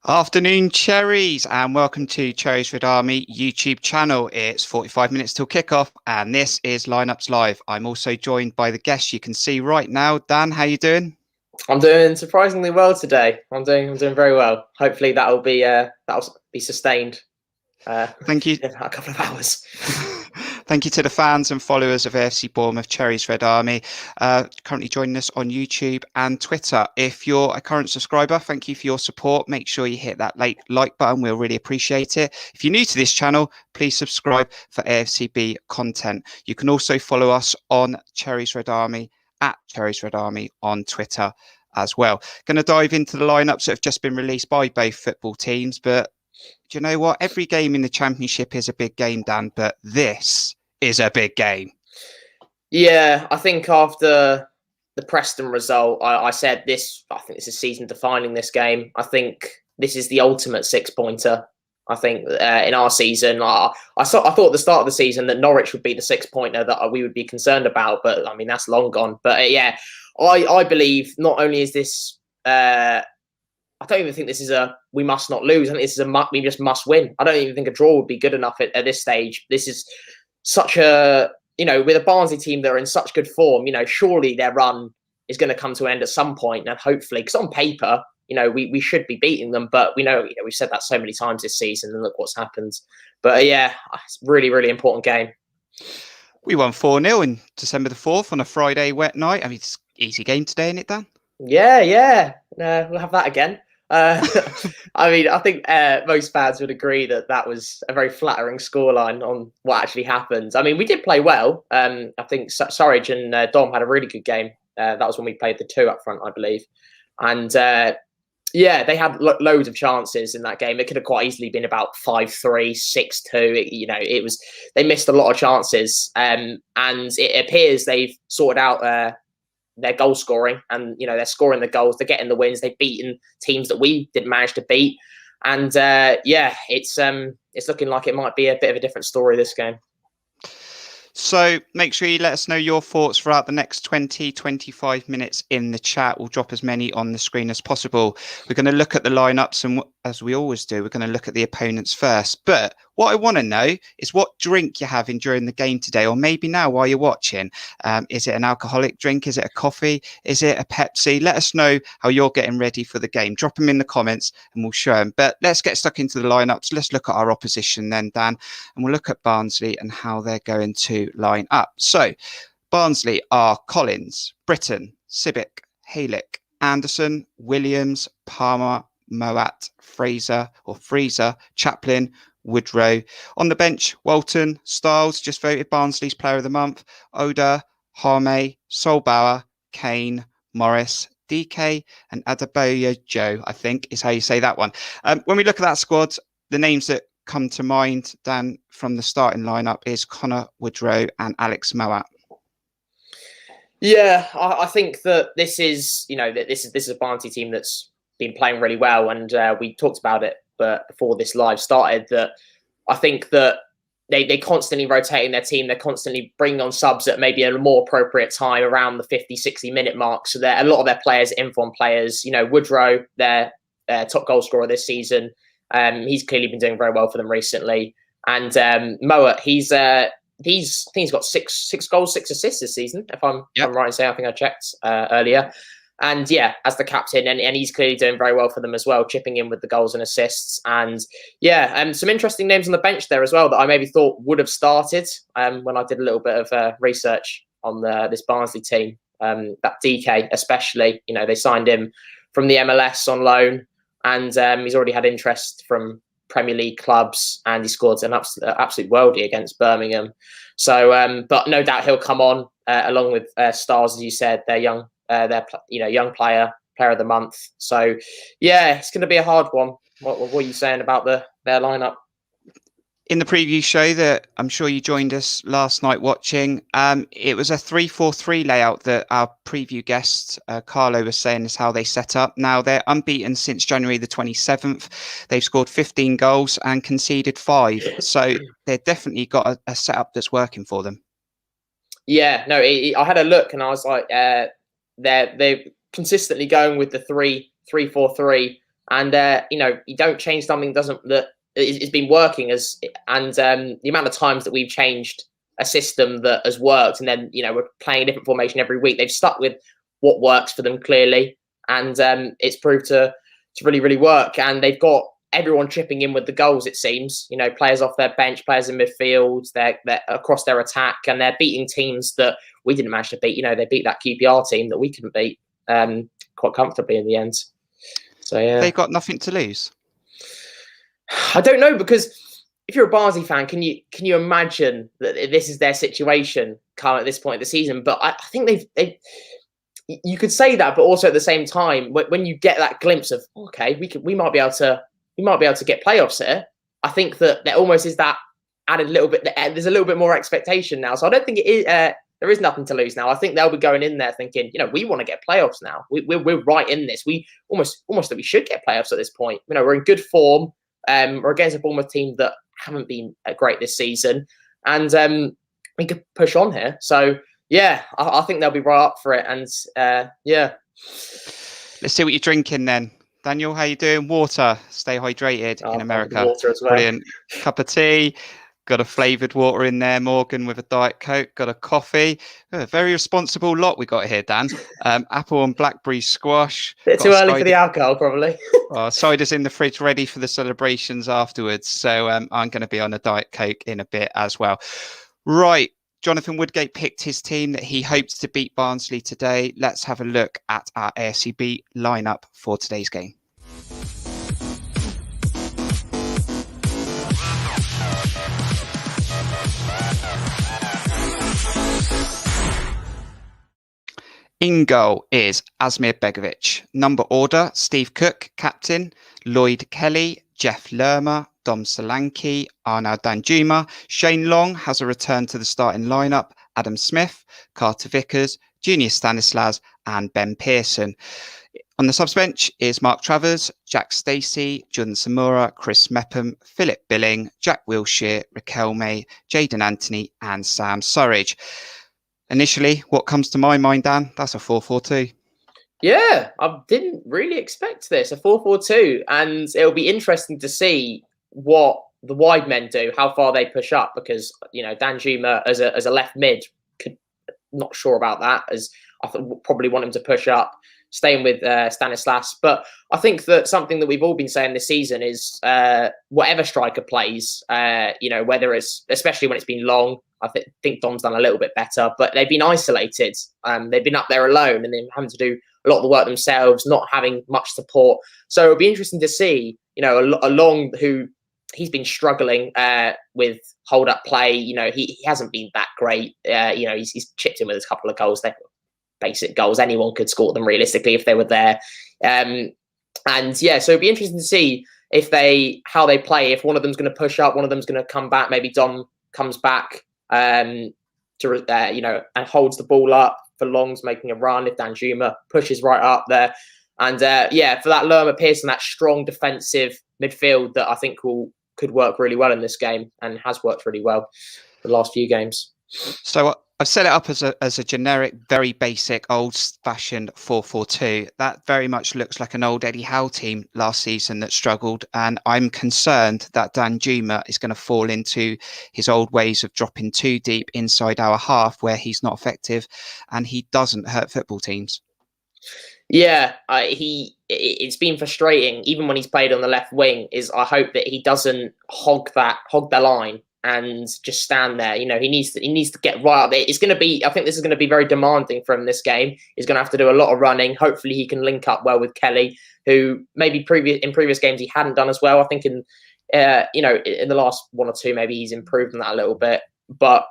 Afternoon, Cherries, and welcome to Cherries Red Army YouTube channel. It's 45 minutes till kickoff, and this is Lineups Live. I'm also joined by the guests you can see right now. Dan, how you doing? I'm doing surprisingly well today. I'm doing very well. Hopefully that'll be sustained. Thank you. In a couple of hours. Thank you to the fans and followers of AFC Bournemouth, Cherries Red Army, currently joining us on YouTube and Twitter. If you're a current subscriber, thank you for your support. Make sure you hit that like button. We'll really appreciate it. If you're new to this channel, please subscribe for AFCB content. You can also follow us on Cherries Red Army, at Cherries Red Army on Twitter as well. Going to dive into the lineups that have just been released by both football teams, but do you know what? Every game in the Championship is a big game, Dan, but this is a big game. Yeah, I think after the Preston result, I said this. I think this is season defining. This game. I think this is the ultimate 6-pointer. I think in our season, I thought at the start of the season that Norwich would be the 6-pointer that we would be concerned about, but I mean that's long gone. But yeah, I believe not only is this. I don't even think this is a we must not lose. I think this is we just must win. I don't even think a draw would be good enough at this stage. This is such a, with a Barnsley team that are in such good form, surely their run is going to come to an end at some point, and hopefully, because on paper, we should be beating them, but we know, we've said that so many times this season, and look what's happened. But yeah, it's really, really important game. We won 4-0 in December the 4th on a Friday wet night. I mean, it's an easy game today, isn't it, Dan? Yeah. We'll have that again. I mean, I think most fans would agree that was a very flattering scoreline on what actually happened. I mean, we did play well. I think Surridge and Dom had a really good game. That was when we played the two up front, I believe. And yeah, they had loads of chances in that game. It could have quite easily been about 5-3, 6-2. They missed a lot of chances. And it appears they've sorted out their goal scoring, and they're scoring the goals, they're getting the wins, they've beaten teams that we didn't manage to beat, and yeah, it's looking like it might be a bit of a different story this game. So make sure you let us know your thoughts throughout the next 20-25 minutes in the chat. We'll drop as many on the screen as possible. We're going to look at the lineups, and as we always do, we're going to look at the opponents first. But what I want to know is what drink you're having during the game today, or maybe now while you're watching. Is it an alcoholic drink? Is it a coffee? Is it a Pepsi? Let us know how you're getting ready for the game. Drop them in the comments and we'll show them. But let's get stuck into the lineups. Let's look at our opposition then, Dan, and we'll look at Barnsley and how they're going to line up. So Barnsley are Collins, Britton, Sibic, Halick, Anderson, Williams, Palmer, Moat, Fraser, Chaplin, Woodrow. On the bench, Walton, Stiles, just voted Barnsley's Player of the Month, Oda, Harme, Solbauer, Kane, Morris, DK, and Adebayo Joe, I think is how you say that one. When we look at that squad, the names that come to mind, Dan, from the starting lineup is Connor Woodrow and Alex Moat. Yeah, I think that this is a Barnsley team that's been playing really well, and we talked about it, but before this live started, that I think that they constantly rotating their team. They're constantly bringing on subs at maybe a more appropriate time around the 50-60 minute mark. So a lot of their players are informed players. Woodrow, their top goal scorer this season, he's clearly been doing very well for them recently. And Moat, he's got six goals, 6 assists this season, if I'm right in saying. I think I checked earlier. And yeah, as the captain, and he's clearly doing very well for them as well, chipping in with the goals and assists. And yeah, some interesting names on the bench there as well that I maybe thought would have started when I did a little bit of research on this Barnsley team. That DK especially, they signed him from the MLS on loan, and he's already had interest from Premier League clubs, and he scored an absolute worldie against Birmingham. So, but no doubt he'll come on along with Stars, as you said. They're young. Young player of the month. So, yeah, it's going to be a hard one. What are you saying about their lineup? In the preview show that I'm sure you joined us last night watching, it was a 3-4-3 layout that our preview guest, Carlo, was saying is how they set up. Now, they're unbeaten since January the 27th. They've scored 15 goals and conceded 5. So they've definitely got a setup that's working for them. Yeah, no, I had a look and I was like, they're consistently going with the 3-4-3 And you don't change something that it's been working the amount of times that we've changed a system that has worked, and then we're playing a different formation every week. They've stuck with what works for them clearly, and it's proved to really, really work. And they've got everyone chipping in with the goals. It seems, players off their bench, players in midfield, they're across their attack, and they're beating teams that we didn't manage to beat. They beat that QPR team that we couldn't beat quite comfortably in the end. So yeah, they got nothing to lose. I don't know, because if you're a Barnsley fan, can you imagine that this is their situation at this point of the season? But I think you could say that, but also at the same time, when you get that glimpse of, okay, we might be able to get playoffs here, I think that there almost is that added little bit. There's a little bit more expectation now, so I don't think it is. There is nothing to lose now. I think they'll be going in there thinking, we want to get playoffs now. We're right in this. We almost that we should get playoffs at this point. We're in good form. We're against a Bournemouth team that haven't been great this season, and we could push on here. So yeah, I think they'll be right up for it. And yeah, let's see what you're drinking then, Daniel. How you doing? Water. Stay hydrated in America. Water as well. Brilliant. Cup of tea. Got a flavoured water in there, Morgan, with a Diet Coke. Got a coffee. A very responsible lot we got here, Dan. Apple and blackberry squash. Bit too early for the alcohol, probably. Cider's in the fridge ready for the celebrations afterwards. So I'm going to be on a Diet Coke in a bit as well. Right. Jonathan Woodgate picked his team that he hopes to beat Barnsley today. Let's have a look at our AFCB lineup for today's game. In goal is Asmir Begovic. Number order, Steve Cook, captain, Lloyd Kelly, Jeff Lerma, Dom Solanke, Arnaud Danjuma. Shane Long has a return to the starting lineup, Adam Smith, Carter Vickers, Junior Stanislas and Ben Pearson. On the subs bench is Mark Travers, Jack Stacey, Jordan Samura, Chris Mepham, Philip Billing, Jack Wilshere, Raquel May, Jaden Anthony and Sam Surridge. Initially, what comes to my mind, Dan? That's a 4-4-2. Yeah, I didn't really expect this, a 4-4-2. And it'll be interesting to see what the wide men do, how far they push up, because, Danjuma as a left mid, not sure about that, as I probably want him to push up, staying with Stanislas. But I think that something that we've all been saying this season is whatever striker plays, whether it's, especially when it's been long, I think Dom's done a little bit better, but they've been isolated. They've been up there alone and they're having to do a lot of the work themselves, not having much support. So it'll be interesting to see, a Long who he's been struggling with hold-up play. He hasn't been that great. He's chipped in with a couple of goals. They're basic goals. Anyone could score them realistically if they were there. So it'll be interesting to see how they play. If one of them's going to push up, one of them's going to come back. Maybe Dom comes back and holds the ball up for Long's making a run. If Danjuma pushes right up there, and for that Lerma Pearson, that strong defensive midfield that I think could work really well in this game and has worked really well the last few games. So I've set it up as a generic, very basic, old-fashioned 4-4-2. That very much looks like an old Eddie Howe team last season that struggled, and I'm concerned that Danjuma is going to fall into his old ways of dropping too deep inside our half, where he's not effective, and he doesn't hurt football teams. Yeah, it's been frustrating, even when he's played on the left wing. I hope that he doesn't hog the line and just stand there. He needs to get right up there. It's going to be, I think this is going to be very demanding from this game. He's going to have to do a lot of running. Hopefully he can link up well with Kelly, who maybe in previous games he hadn't done as well. I think in the last one or two, maybe he's improved on that a little bit. But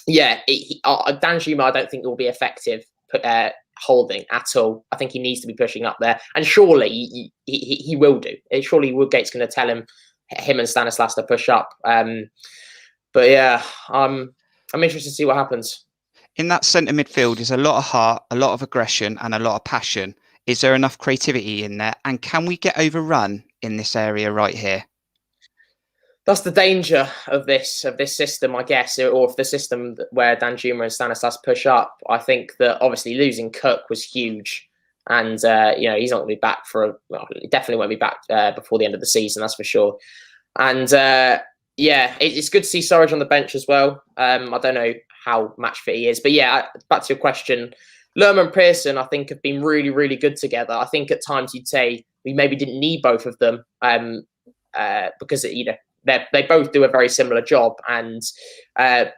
yeah, Danjuma, I don't think will be effective holding at all. I think he needs to be pushing up there, and surely he will do. Surely Woodgate's going to tell him and Stanislas to push up. But yeah, I'm interested to see what happens. In that centre midfield is a lot of heart, a lot of aggression and a lot of passion. Is there enough creativity in there? And can we get overrun in this area right here? That's the danger of this system, I guess, or of the system where Danjuma and Stanislas push up. I think that obviously losing Cook was huge. and he's not going to be back he definitely won't be back before the end of the season, that's for sure. And it's good to see Surridge on the bench as well. I don't know how match fit he is, but back to your question. Lerma and Pearson, I think, have been really, really good together. I think at times you'd say we maybe didn't need both of them because they both do a very similar job. And it's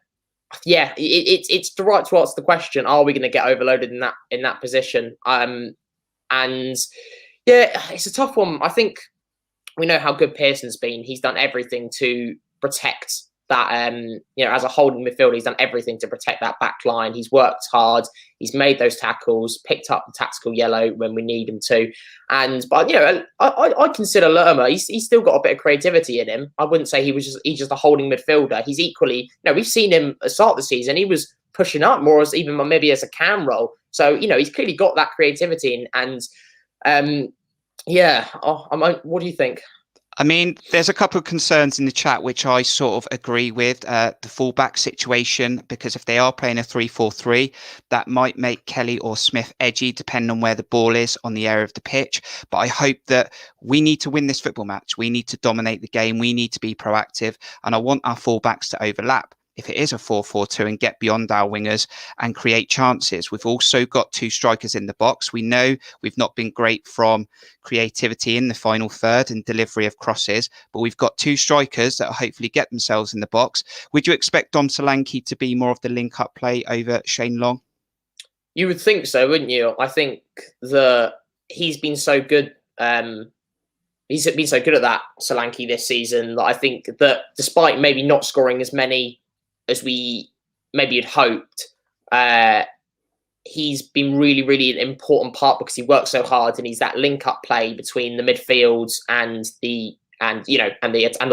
the right to answer the question: are we going to get overloaded in that position? It's a tough one. I think we know how good Pearson's been. He's done everything to protect that, as a holding midfielder, he's done everything to protect that back line. He's worked hard. He's made those tackles, picked up the tactical yellow when we need him to. But I consider Lerma, he's still got a bit of creativity in him. I wouldn't say he's just a holding midfielder. He's equally, we've seen him at the start of the season. He was pushing up more as even maybe as a cam role. So, he's clearly got that creativity. What do you think? I mean, there's a couple of concerns in the chat which I sort of agree with. The fullback situation, because if they are playing a 3-4-3, that might make Kelly or Smith edgy, depending on where the ball is on the area of the pitch. But I hope that we need to win this football match. We need to dominate the game. We need to be proactive. And I want our fullbacks to overlap if it is a 4-4-2 and get beyond our wingers and create chances. We've also got two strikers in the box. We know we've not been great from creativity in the final third and delivery of crosses, but we've got two strikers that will hopefully get themselves in the box. Would you expect Dom Solanke to be more of the link-up play over Shane Long? You would think so, wouldn't you? I think that he's been so good. He's been so good at that, Solanke, this season, that I think that despite maybe not scoring as many as we maybe had hoped, he's been really, really an important part because he works so hard and he's that link-up play between the midfields and the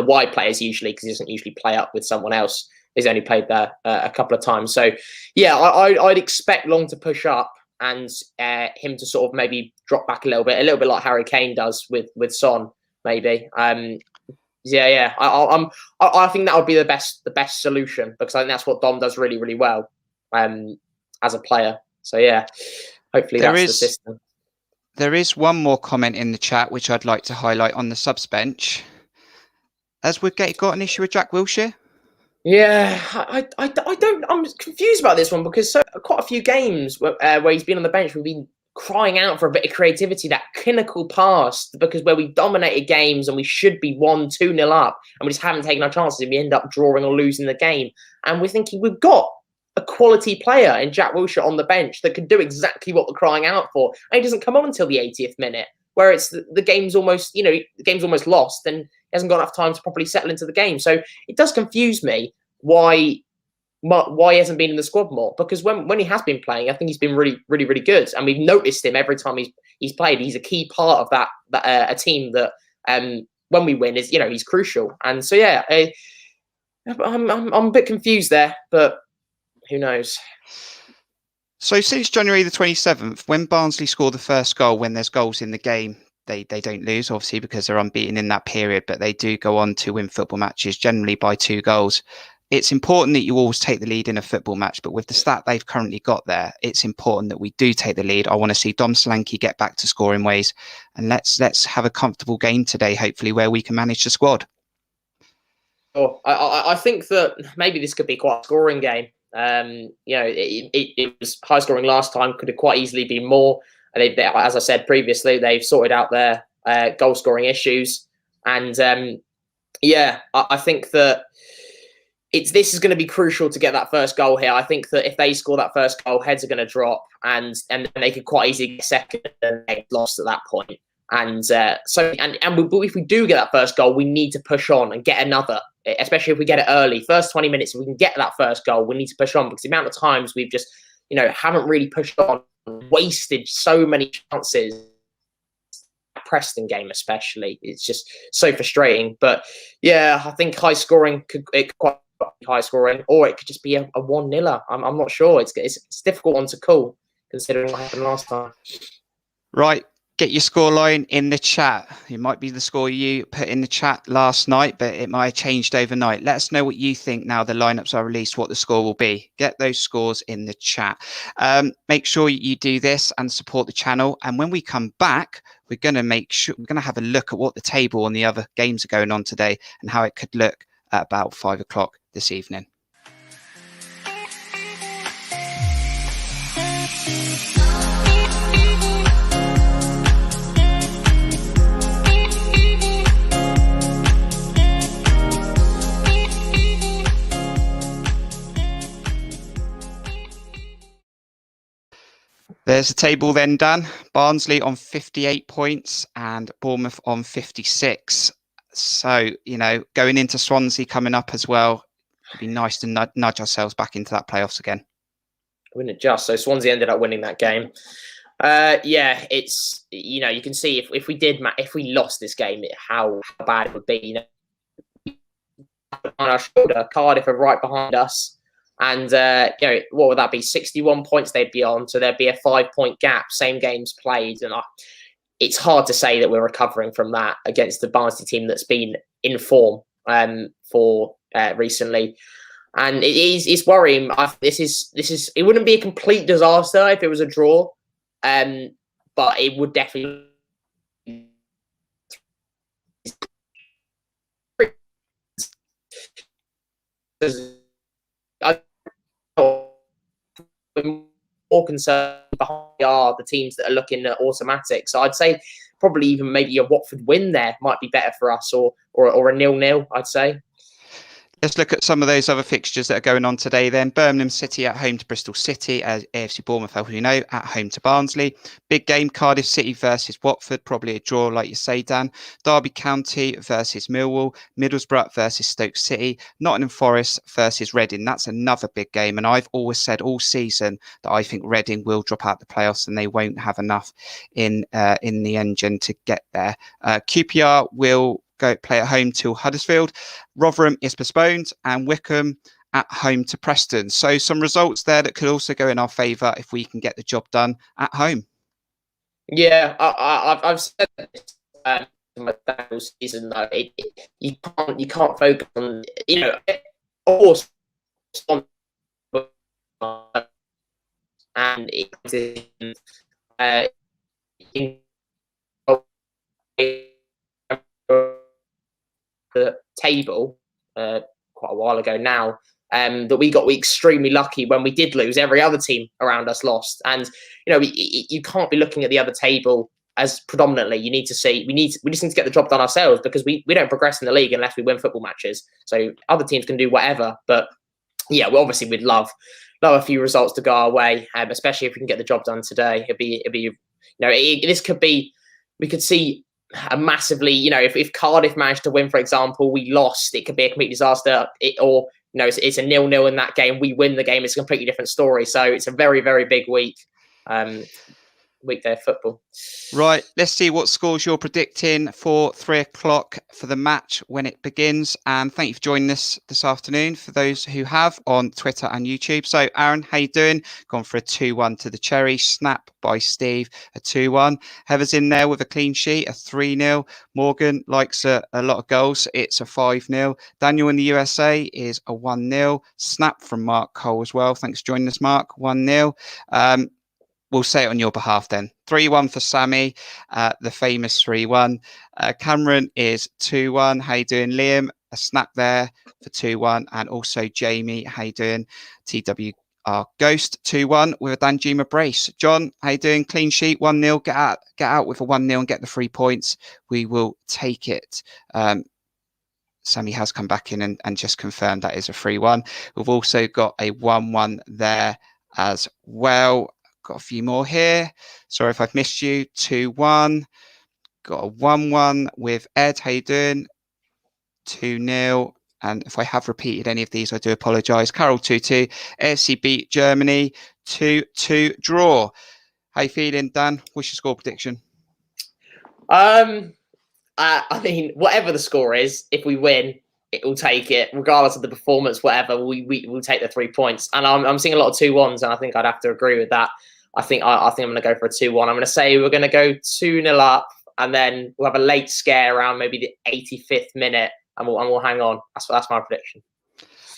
wide players usually, because he doesn't usually play up with someone else. He's only played there a couple of times. So I'd expect Long to push up and him to sort of maybe drop back a little bit like Harry Kane does with Son, maybe. I think that would be the best solution, because I think that's what Dom does really, really well as a player. So hopefully that's the system. There is one more comment in the chat which I'd like to highlight on the subs bench. Has Woodgate got an issue with Jack Wilshere? Yeah, I'm confused about this one, because quite a few games where he's been on the bench, we've been crying out for a bit of creativity, that clinical pass, because where we dominated games and we should be 1-2-0 up and we just haven't taken our chances and we end up drawing or losing the game. And we're thinking we've got a quality player in Jack Wilshere on the bench that could do exactly what we're crying out for. And he doesn't come on until the 80th minute, where it's the game's almost, the game's almost lost and he hasn't got enough time to properly settle into the game. So it does confuse me why he hasn't been in the squad more, because when he has been playing, I think he's been really, really, really good, and we've noticed him every time he's played. He's a key part of that a team that when we win is he's crucial. And so I'm a bit confused there, but who knows? So since January the 27th, when Barnsley score the first goal, when there's goals in the game, they don't lose, obviously, because they're unbeaten in that period, but they do go on to win football matches, generally by 2 goals. It's important that you always take the lead in a football match, but with the stat they've currently got there, it's important that we do take the lead. I want to see Dom Solanke get back to scoring ways, and let's have a comfortable game today, hopefully, where we can manage the squad. Oh, I think that maybe this could be quite a scoring game. It was high scoring last time, could have quite easily been more. And as I said previously, they've sorted out their goal scoring issues, and I think that this is going to be crucial to get that first goal here. I think that if they score that first goal, heads are going to drop, and they could quite easily get second and get lost at that point. And if we do get that first goal, we need to push on and get another, especially if we get it early. First 20 minutes, if we can get that first goal, we need to push on, because the amount of times we've just, haven't really pushed on, wasted so many chances. Preston game especially, it's just so frustrating. But I think high scoring could quite high scoring, or it could just be a 1-0. I'm not sure. It's a difficult one to call, considering what happened last time. Right. Get your scoreline in the chat. It might be the score you put in the chat last night, but it might have changed overnight. Let us know what you think now the lineups are released, what the score will be. Get those scores in the chat. Make sure you do this and support the channel. And when we come back, we're going to have a look at what the table and the other games are going on today and how it could look at about 5 o'clock this evening. There's the table then, Dan. Barnsley on 58 points and Bournemouth on 56. So, going into Swansea coming up as well, it'd be nice to nudge ourselves back into that playoffs again. Wouldn't it just? So Swansea ended up winning that game. It's, you can see if we lost this game, how bad it would be. On our shoulder, Cardiff are right behind us. And, what would that be? 61 points they'd be on. So there'd be a 5-point gap, same games played. And it's hard to say that we're recovering from that against the Barnsley team that's been in form for recently. And it's worrying. It wouldn't be a complete disaster if it was a draw. But it would definitely. More concerned behind are the teams that are looking at automatic. So I'd say probably even maybe a Watford win there might be better for us, or a 0-0, I'd say. Let's look at some of those other fixtures that are going on today then. Birmingham City at home to Bristol City, as AFC Bournemouth, as you know, at home to Barnsley. Big game, Cardiff City versus Watford, probably a draw like you say, Dan. Derby County versus Millwall. Middlesbrough versus Stoke City. Nottingham Forest versus Reading. That's another big game. And I've always said all season that I think Reading will drop out the playoffs and they won't have enough in the engine to get there. QPR will go play at home to Huddersfield. Rotherham is postponed and Wickham at home to Preston. So some results there that could also go in our favour if we can get the job done at home. Yeah, I've said this in my season though. You can't focus on of course and the table quite a while ago now, that we got extremely lucky when we did lose. Every other team around us lost, and you can't be looking at the other table as predominantly. You need to see we just need to get the job done ourselves, because we don't progress in the league unless we win football matches. So other teams can do whatever, but yeah, well, obviously we'd love a few results to go our way, especially if we can get the job done today. It'd be this could be, we could see a massively, if Cardiff managed to win, for example, we lost, it could be a complete disaster. It's a 0-0 in that game. We win the game, it's a completely different story. So it's a very, very big week. Weekday of football. Right, let's see what scores you're predicting for 3 o'clock for the match when it begins. And thank you for joining us this afternoon for those who have on Twitter and YouTube. So Aaron, how you doing? Gone for a 2-1 to the Cherries. Snap by Steve, a 2-1. Heather's in there with a clean sheet, a 3-0. Morgan likes a lot of goals. It's a 5-0. Daniel in the USA is a 1-0. Snap from Mark Cole as well. Thanks for joining us, Mark. 1-0. We'll say it on your behalf then. 3-1 for Sammy, the famous 3-1. Cameron is 2-1. How you doing, Liam? A snap there for 2-1. And also Jamie, how you doing? TWR Ghost 2-1 with a Danjuma brace. John, how you doing? Clean sheet 1-0. Get out with a 1-0 and get the 3 points. We will take it. Sammy has come back in and just confirmed that is a 3-1. We've also got a 1-1 there as well. Got a few more here. Sorry if I've missed you. 2-1. Got a 1-1 with Ed. How you doing? 2-0. And if I have repeated any of these, I do apologise. Carol 2-2. AFCB Germany 2-2 draw. How you feeling, Dan? What's your score prediction? I mean, whatever the score is, if we win, it will take it, regardless of the performance. Whatever, we will take the 3 points. And I'm seeing a lot of 2-1s, and I think I'd have to agree with that. I think I'm going to go for a 2-1. I'm going to say we're going to go 2-0 up, and then we'll have a late scare around maybe the 85th minute, and we'll hang on. That's my prediction.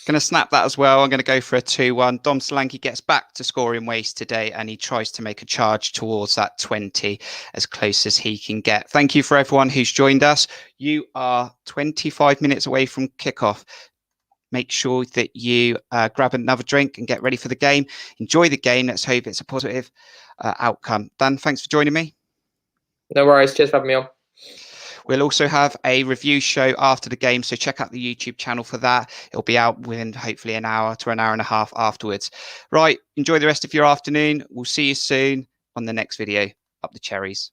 Going to snap that as well. I'm going to go for a 2-1. Dom Solanke gets back to scoring waste today, and he tries to make a charge towards that 20 as close as he can get. Thank you for everyone who's joined us. You are 25 minutes away from kickoff. Make sure that you grab another drink and get ready for the game. Enjoy the game. Let's hope it's a positive outcome. Dan, thanks for joining me. No worries. Cheers for having me on. We'll also have a review show after the game, so check out the YouTube channel for that. It'll be out within hopefully an hour to an hour and a half afterwards. Right, enjoy the rest of your afternoon. We'll see you soon on the next video. Up the cherries.